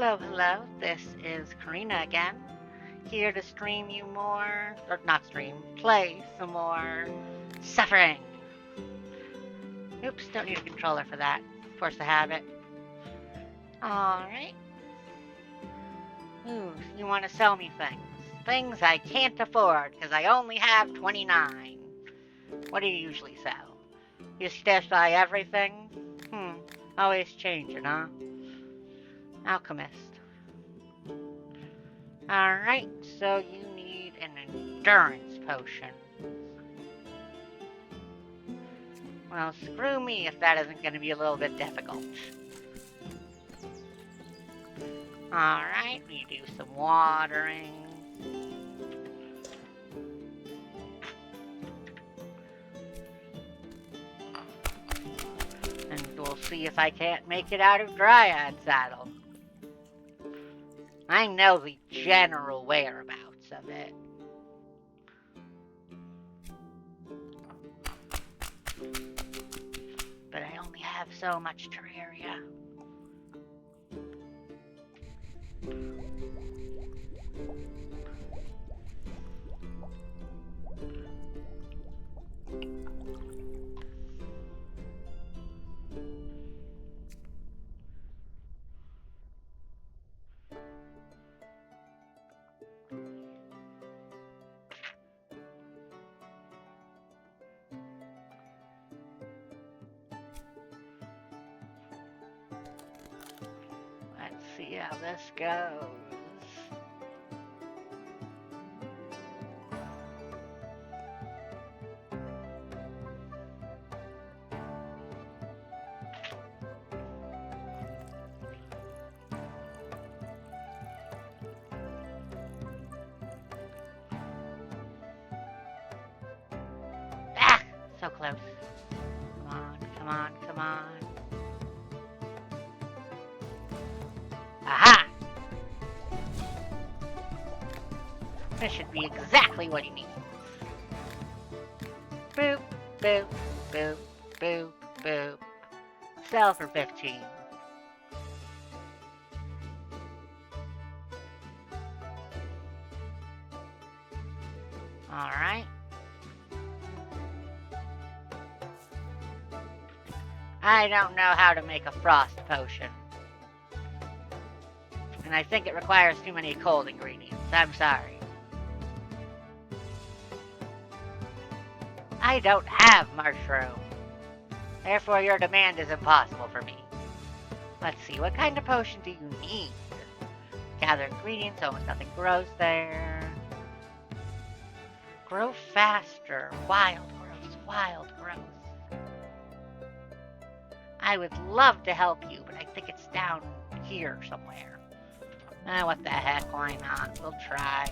Hello. This is Karina again, here to stream you more, or not stream, play some more Suffering. Oops, don't need a controller for that. Force the habit. Alright. Ooh, you want to sell me things. Things I can't afford, because I only have 29. What do you usually sell? You stash by everything? Always changing, huh? Alchemist. Alright, so you need an endurance potion. Well, screw me if that isn't going to be a little bit difficult. Alright, we do some watering. And we'll see if I can't make it out of Dryad Saddle. I know the general whereabouts of it. But I only have so much terraria. Let's see how this goes. Ah! So close. Come on. Aha! This should be exactly what he needs. Boop, boop, boop, boop, boop. Sell for 15. Alright. I don't know how to make a frost potion. And I think it requires too many cold ingredients. I'm sorry. I don't have mushroom. Therefore, your demand is impossible for me. Let's see, what kind of potion do you need? Gather ingredients, almost nothing grows there. Grow faster. Wild growth. I would love to help you, but I think it's down here somewhere. What the heck, why not? We'll try.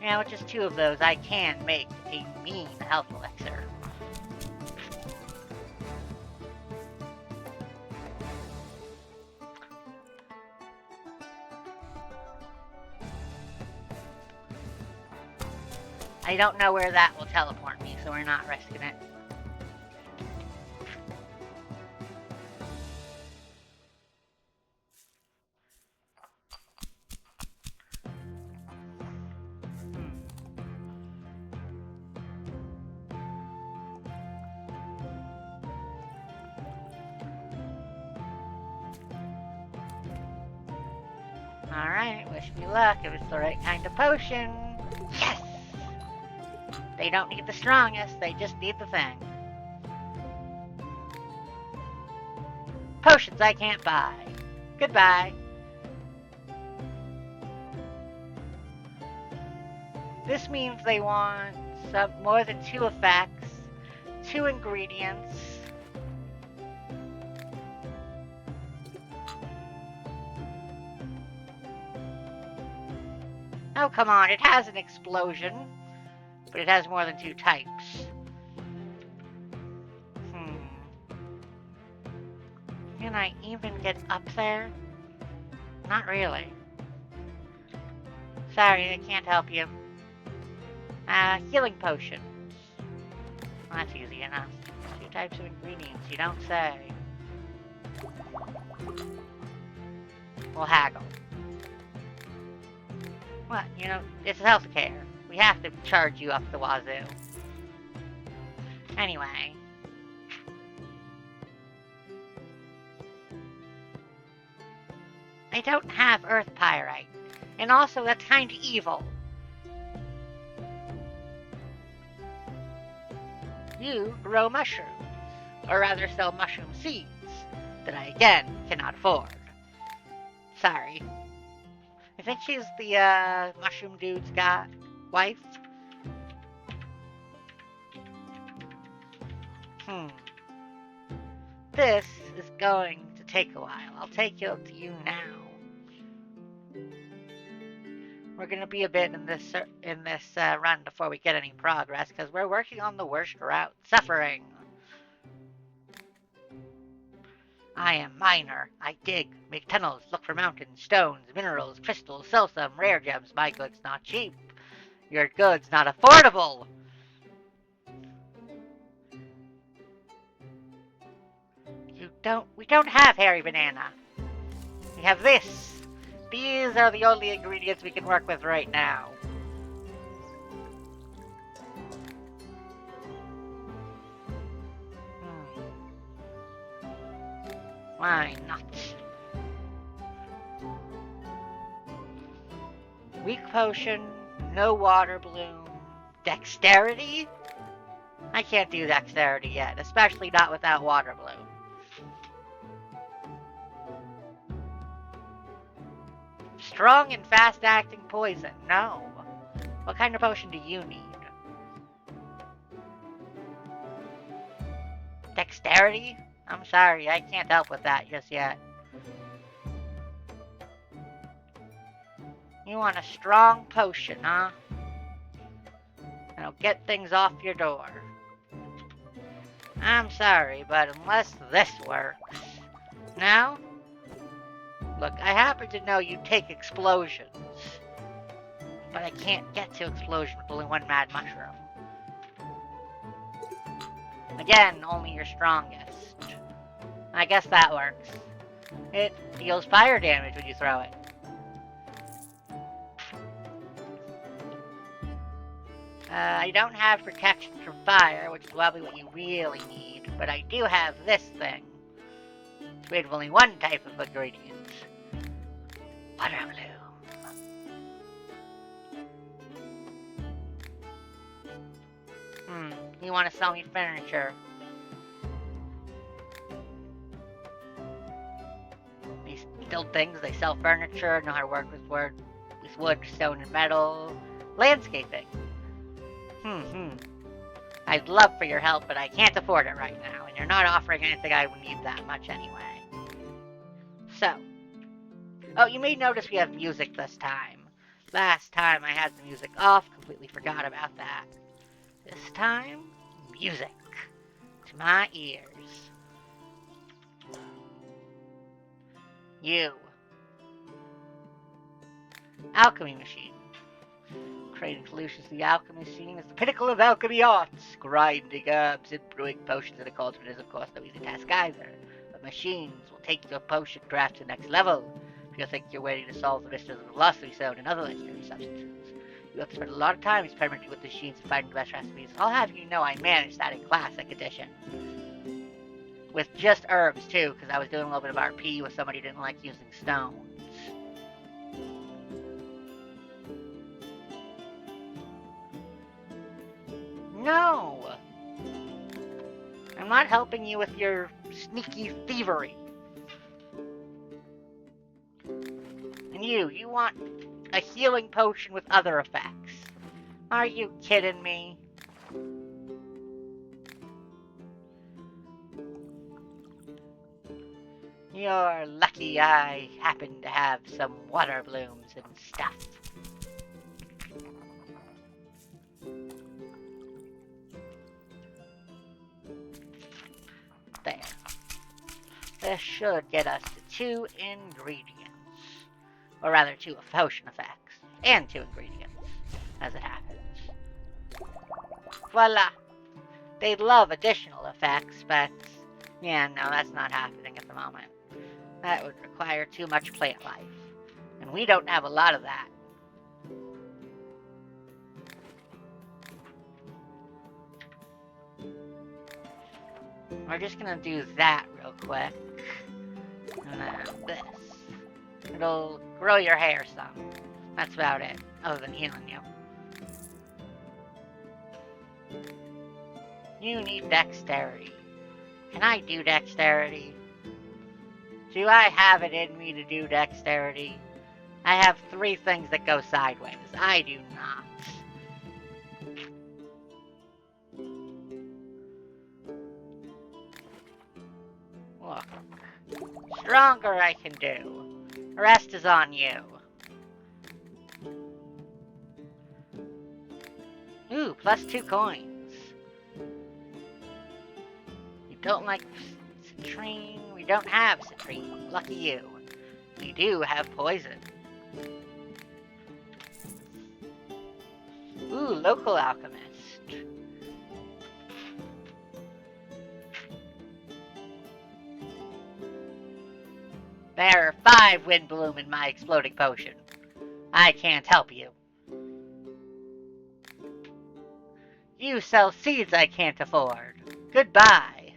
Now, with just 2 of those, I can make a mean health elixir. I don't know where that will teleport me, so we're not risking it. Alright, wish me luck if it's the right kind of potion. Yes! They don't need the strongest, they just need the thing. Potions I can't buy. Goodbye. This means they want more than 2 effects, 2 ingredients. Oh, come on, it has an explosion, but it has more than 2 types. Can I even get up there? Not really. Sorry, I can't help you. Healing potions. Well, that's easy enough. 2 types of ingredients, you don't say. We'll haggle. What? You know, it's healthcare. We have to charge you up the wazoo. Anyway. I don't have earth pyrite. And also, that's kind of evil. You grow mushrooms. Or rather, sell mushroom seeds. That I, again, cannot afford. Sorry. I think she's the, mushroom dude's wife. This is going to take a while. I'll take it up to you now. We're gonna be a bit in this run before we get any progress, because we're working on the worst route, suffering. I am miner. I dig, make tunnels, look for mountains, stones, minerals, crystals, sell some, rare gems. My goods not cheap. Your goods not affordable. We don't have hairy banana. We have this. These are the only ingredients we can work with right now. Why not? Weak potion, no water bloom, dexterity? I can't do dexterity yet, especially not without water bloom. Strong and fast-acting poison, no. What kind of potion do you need? Dexterity? I'm sorry, I can't help with that just yet. You want a strong potion, huh? That'll get things off your door. I'm sorry, but unless this works... Now? Look, I happen to know you take explosions. But I can't get to explosion with only one mad mushroom. Again, only your strongest. I guess that works. It deals fire damage when you throw it. I don't have protection from fire, which is probably what you really need, but I do have this thing. It's made of only one type of ingredient. Water bloom. You want to sell me furniture? These build things, they sell furniture, know how to work with wood, stone, and metal. Landscaping. I'd love for your help, but I can't afford it right now, and you're not offering anything I would need that much anyway. So. Oh, you may notice we have music this time. Last time I had the music off, completely forgot about that. This time, music. To my ears. You. Alchemy machine. Creating solutions to the alchemy scene is the pinnacle of alchemy arts. Grinding herbs and brewing potions in a cauldron is, of course, no easy task either. But machines will take your potion craft to the next level. If you think you're waiting to solve the mysteries of the philosophy stone and other legendary substances, you have to spend a lot of time experimenting with the machines and finding the best recipes. I'll have you know I managed that in Classic Edition. With just herbs, too, because I was doing a little bit of RP with somebody who didn't like using stones. No! I'm not helping you with your sneaky thievery. And you want a healing potion with other effects. Are you kidding me? You're lucky I happen to have some water blooms and stuff. There. This should get us to 2 ingredients. Or rather, 2 potion effects. and 2 ingredients, as it happens. Voila! They'd love additional effects, but yeah, no, that's not happening at the moment. That would require too much plant life, and we don't have a lot of that. We're just gonna do that real quick, and then this. It'll grow your hair some. That's about it, other than healing you. You need dexterity. Can I do dexterity? Do I have it in me to do dexterity? I have 3 things that go sideways. I do not. Look. Stronger I can do. The rest is on you. Ooh, plus 2 coins. You don't like citrine? We don't have citrine. Lucky you. We do have poison. Ooh, local alchemist. There are 5 wind bloom in my exploding potion. I can't help you. You sell seeds I can't afford. Goodbye.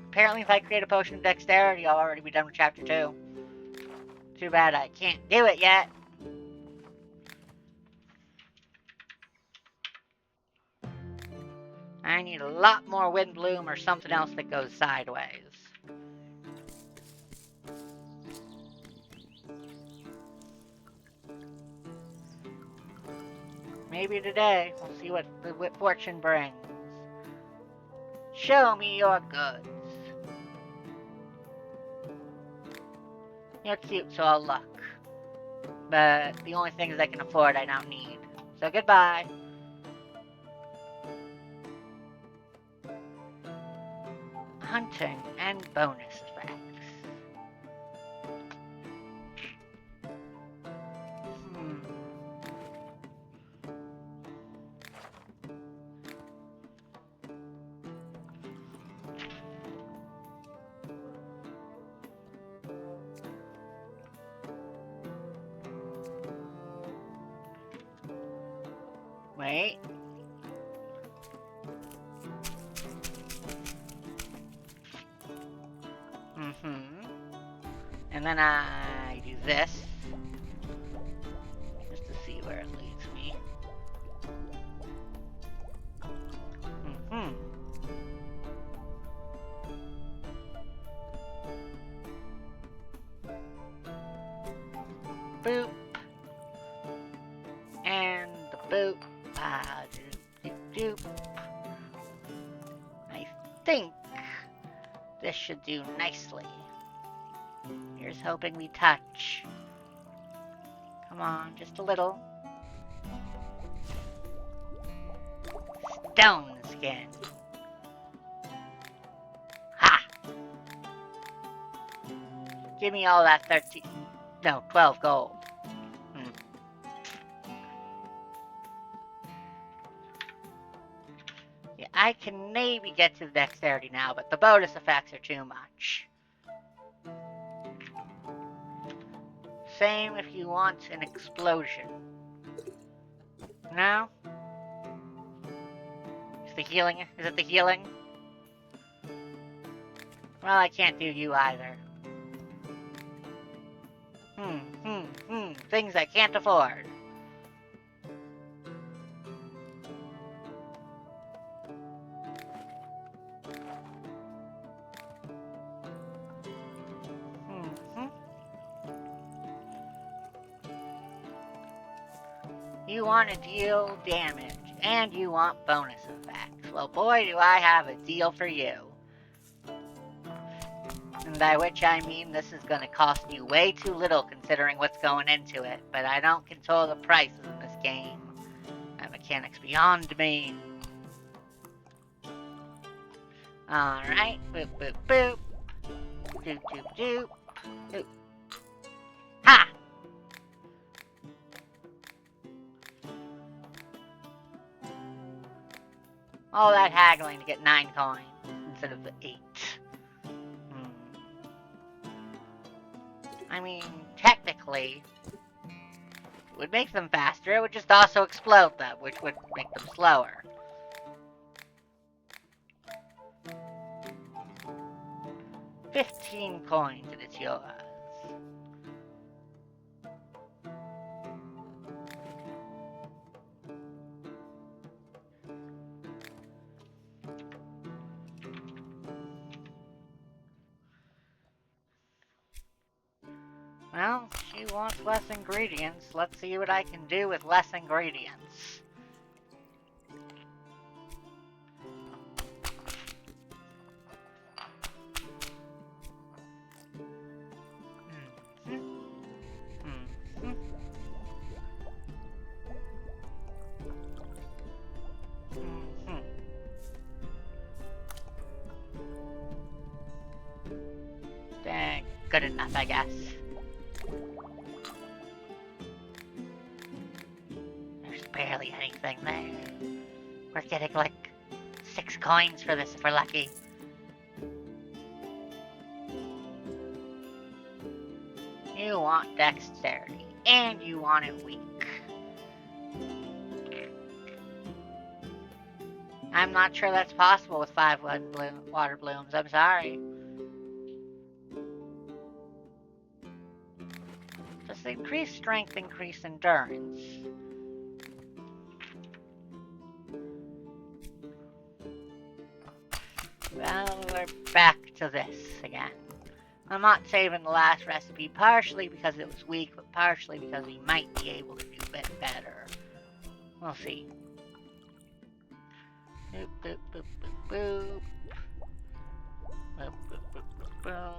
Apparently if I create a potion of dexterity, I'll already be done with chapter 2. Too bad I can't do it yet. I need a lot more wind bloom or something else that goes sideways. Maybe today we'll see what the fortune brings. Show me your goods. You're cute, so I'll look. But the only things I can afford I now need. So goodbye. Hunting and bonus effects. Wait. And then I do this. Just to see where it leads me. Boop. And the boop. Doop. I think this should do nicely. Here's hoping we touch. Come on, just a little. Stone skin. Ha! Give me all that 12 gold. Yeah, I can maybe get to the dexterity now, but the bonus effects are too much. Same if you want an explosion. No? Is it the healing? Well, I can't do you either. Things I can't afford. You want to deal damage, and you want bonus effects. Well, boy, do I have a deal for you. And by which I mean this is going to cost you way too little considering what's going into it, but I don't control the prices in this game. That mechanic's beyond me. Alright, boop, boop, boop. Doop, doop, doop. Doop. Ha! All that haggling to get 9 coins instead of the 8. I mean, technically, it would make them faster. It would just also explode them, which would make them slower. $15 coins and it's yours. Well, she wants less ingredients. Let's see what I can do with less ingredients. Dang, good enough, I guess. There's barely anything there. We're getting like 6 coins for this if we're lucky. You want dexterity, and you want it weak. I'm not sure that's possible with 5 water blooms, I'm sorry. Does increase strength increase endurance? Well, we're back to this again. I'm not saving the last recipe, partially because it was weak, but partially because we might be able to do a bit better. We'll see. Boop, boop, boop, boop, boop. Boop, boop, boop, boop, boop.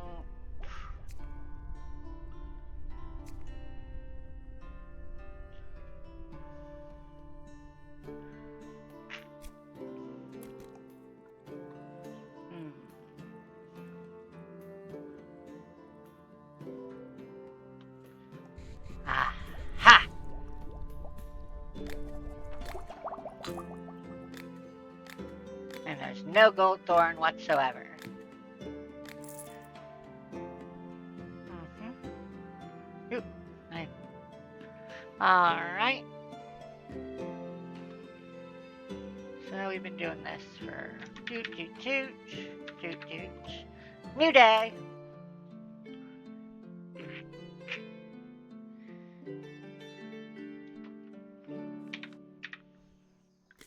Aha! And there's no gold thorn whatsoever. Oop. Alright. So we've been doing this for toot toot toot, toot toot. New day!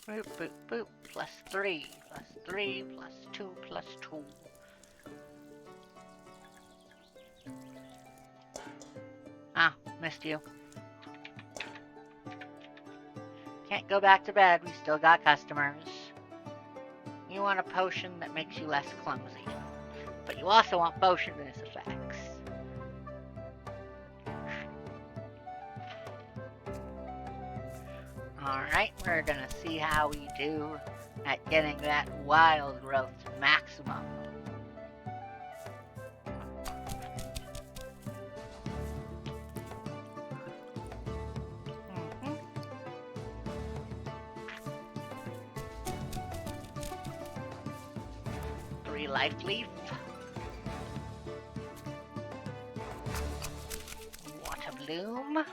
Boop, boop, boop. Plus 3, plus 3, plus 2, plus 2. Ah, missed you. Can't go back to bed, we still got customers. You want a potion that makes you less clumsy. But you also want potionless effects. Alright, we're gonna see how we do at getting that wild growth to maximum. Three life leaf. Water bloom.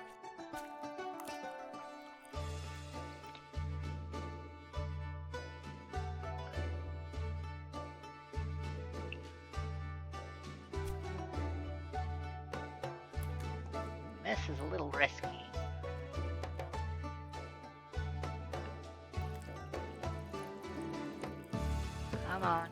This is a little risky. Come on.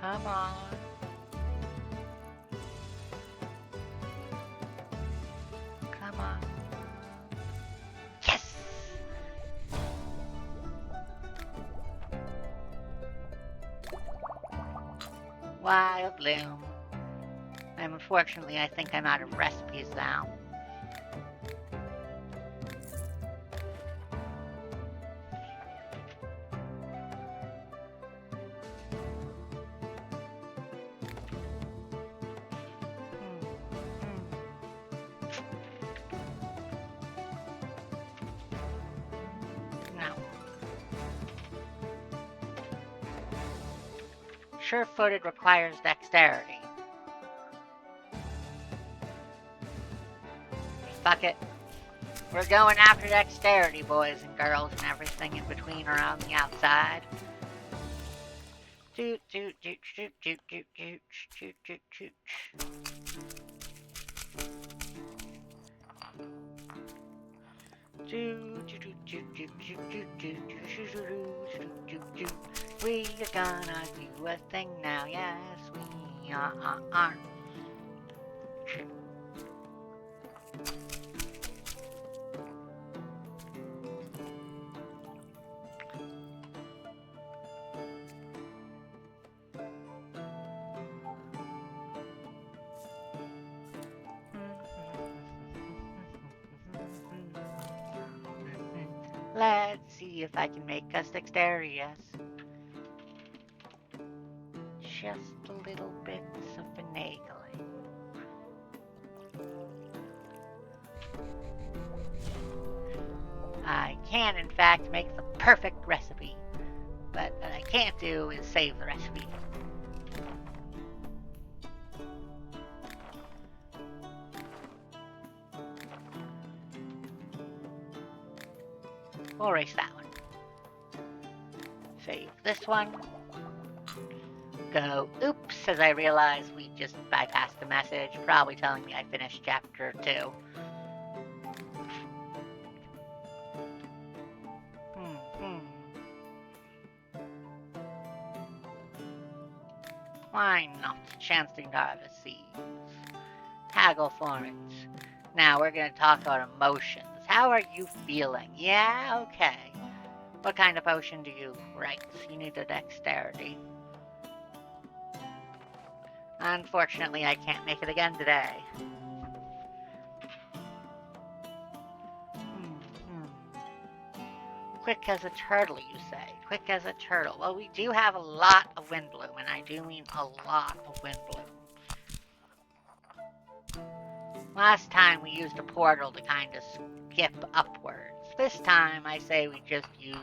Come on. Come on. Yes! Wild bloom. Unfortunately, I think I'm out of recipes now. Sure-footed requires dexterity. Fuck it. We're going after dexterity, boys and girls, and everything in between around the outside. Doot, doot, doot, doot, doot, doot, doot, doot, doot, doot. We are gonna do a thing now, yes, we are. Let's see if I can make us dexterity, yes. Just a little bit of finagling. I can, in fact, make the perfect recipe, but what I can't do is save the recipe. We'll erase that one. Save this one. Go oops as I realize we just bypassed the message, probably telling me I finished chapter 2. Why not? Chancing to harvest seeds. Haggle for it. Now we're going to talk about emotions. How are you feeling? Yeah, okay. What kind of potion do you write? You need a dexterity. Unfortunately, I can't make it again today. Quick as a turtle, you say. Quick as a turtle. Well, we do have a lot of wind bloom, and I do mean a lot of wind bloom. Last time we used a portal to kind of skip upwards. This time I say we just use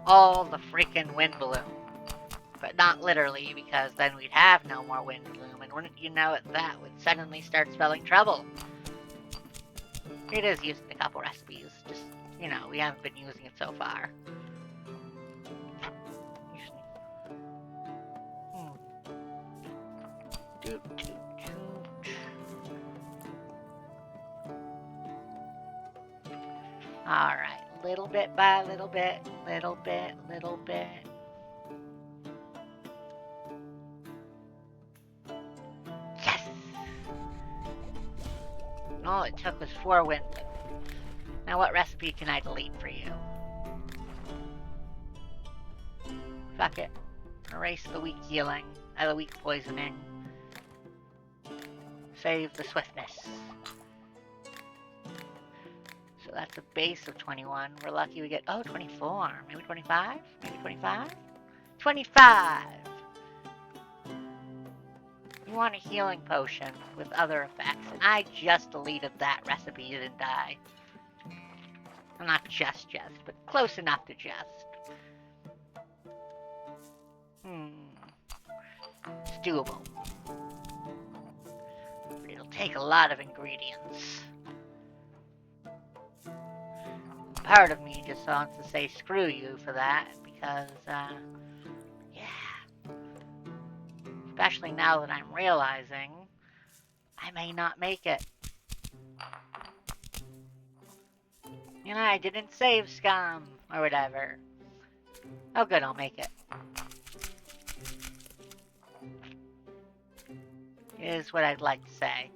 all the freaking wind bloom. But not literally, because then we'd have no more wind bloom, and wouldn't you know it, that would suddenly start spelling trouble. It is used in a couple recipes, just, you know, we haven't been using it so far. Alright, little bit by little bit, little bit, little bit. Yes! All it took was 4 wind bloom. Now what recipe can I delete for you? Fuck it. Erase the weak healing, the weak poisoning. Save the swiftness. So that's a base of 21. We're lucky we get, 24. Maybe 25? Maybe 25? 25! You want a healing potion with other effects, and I just deleted that recipe, didn't I? Well, not just, but close enough to just. It's doable. But it'll take a lot of ingredients. Part of me just wants to say screw you for that, because, yeah. Especially now that I'm realizing I may not make it. You know, I didn't save scum, or whatever. Oh good, I'll make it. Is what I'd like to say.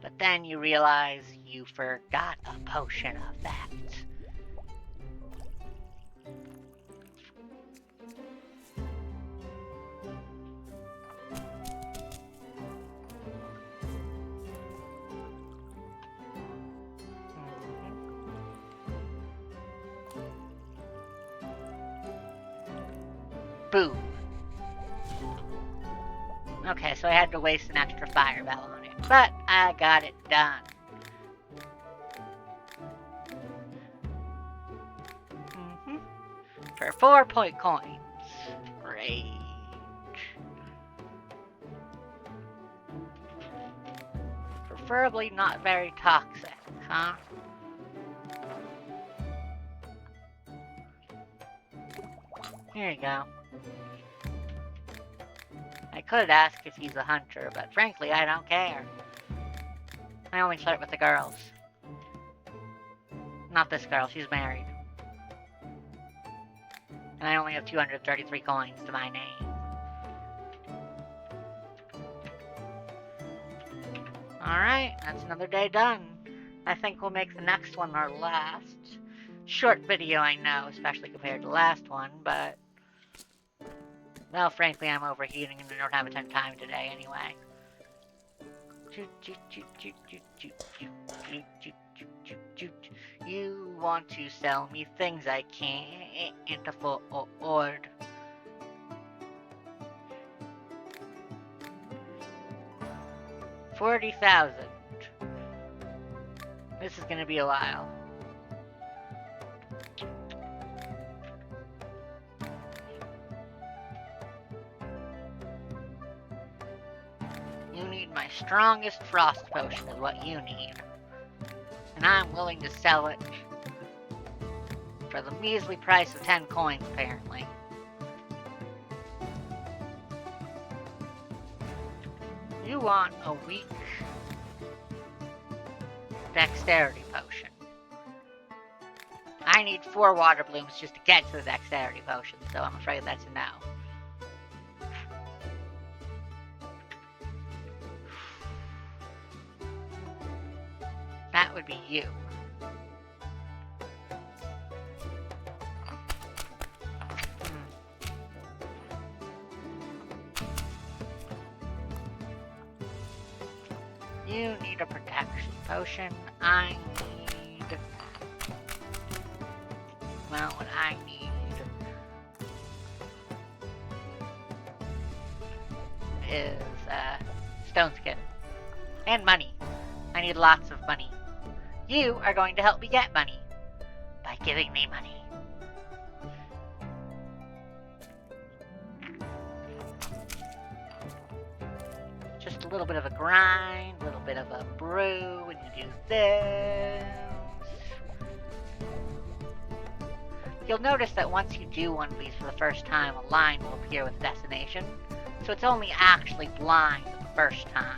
But then you realize you forgot a potion effect. Boom. Okay, so I had to waste an extra fireball on it, but I got it done. For 4 point coins. Great. preferably not very toxic, huh? Here you go. I could ask if he's a hunter, but frankly, I don't care. I only flirt with the girls. Not this girl, she's married. And I only have 233 coins to my name. Alright, that's another day done. I think we'll make the next one our last. Short video, I know, especially compared to the last one, but... well, frankly, I'm overheating and I don't have a ton of time today anyway. You want to sell me things I can't afford. $40,000. This is gonna be a while. You need my strongest frost potion is what you need. And I'm willing to sell it for the measly price of 10 coins, apparently. You want a weak dexterity potion. I need 4 water blooms just to get to the dexterity potion, so I'm afraid that's a no. That would be you. You need a protection potion. I need... well, what I need is, stone skin. And money. I need lots of money. You are going to help me get money by giving me money. Just a little bit of a grind, a little bit of a brew when you do this. You'll notice that once you do one of these for the first time, a line will appear with destination. So it's only actually blind the first time.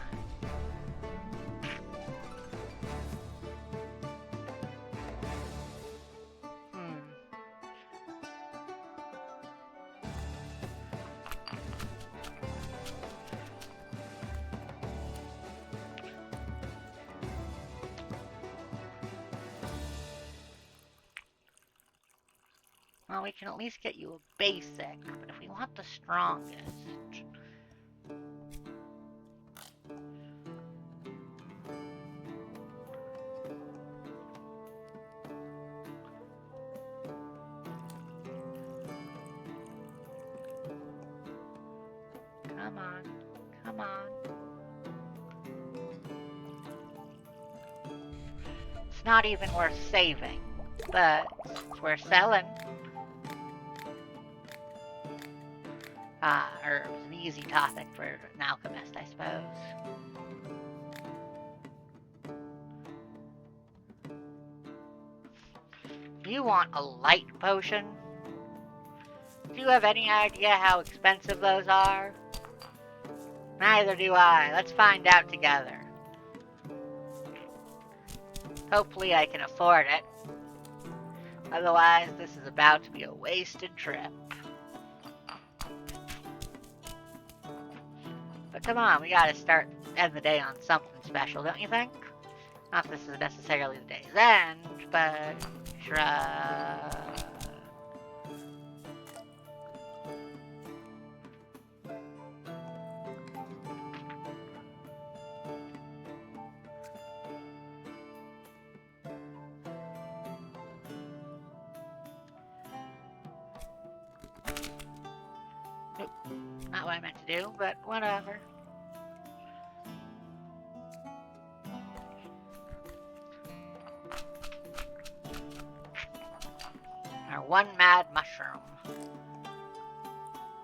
Well, we can at least get you a basic, but if we want the strongest... come on, come on. It's not even worth saving, but it's worth selling. Herbs, an easy topic for an alchemist, I suppose. You want a light potion? Do you have any idea how expensive those are? Neither do I. Let's find out together. Hopefully I can afford it. Otherwise, this is about to be a wasted trip. But come on, we gotta end the day on something special, don't you think? Not this is necessarily the day's end, but... shrug. Nope, not what I meant to do, but whatever. Our one mad mushroom.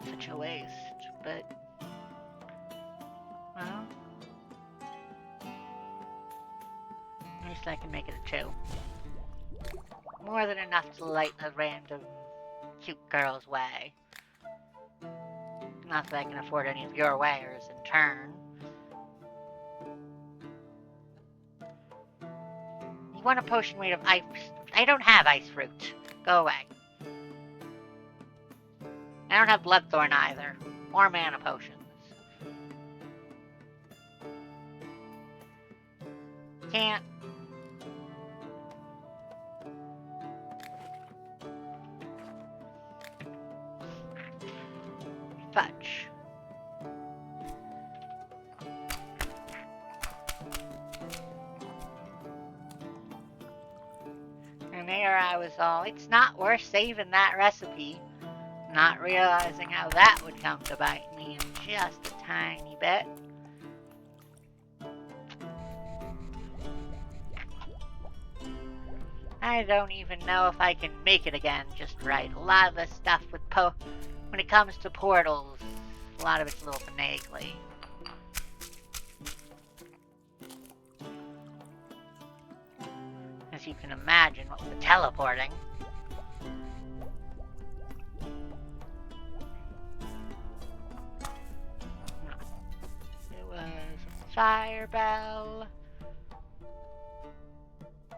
Such a waste, but... well... least I can make it a 2. More than enough to light a random cute girl's way. Not that I can afford any of your wares in turn. You want a potion made of ice? I don't have ice fruit. Go away. I don't have bloodthorn either. Or mana potions. Can't. Fudge. And there I was all, it's not worth saving that recipe. Not realizing how that would come to bite me in just a tiny bit. I don't even know if I can make it again just right. A lot of the stuff with when it comes to portals, a lot of it's a little finagly. As you can imagine, what with the teleporting. It was a fire bell.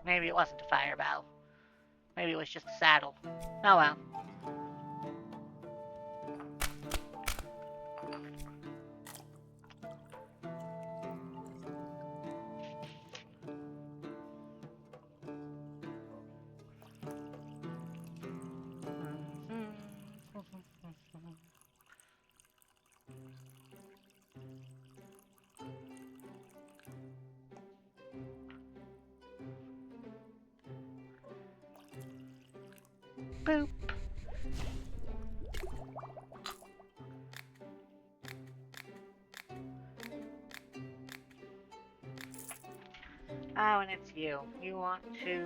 Maybe it wasn't a fire bell. Maybe it was just a saddle. Oh well. Boop. Oh, and it's you. You want to...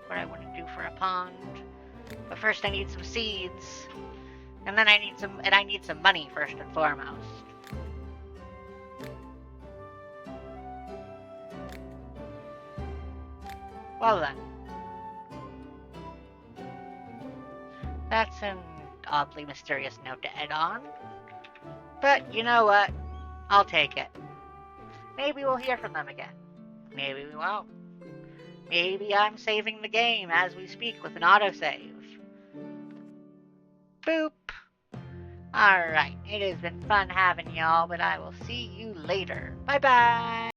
what I want to do for a pond. But first I need some seeds. And then I need some money first and foremost. Well then. That's an oddly mysterious note to end on. But you know what? I'll take it. Maybe we'll hear from them again. Maybe we won't. Maybe I'm saving the game as we speak with an autosave. Boop. Alright, it has been fun having y'all, but I will see you later. Bye-bye!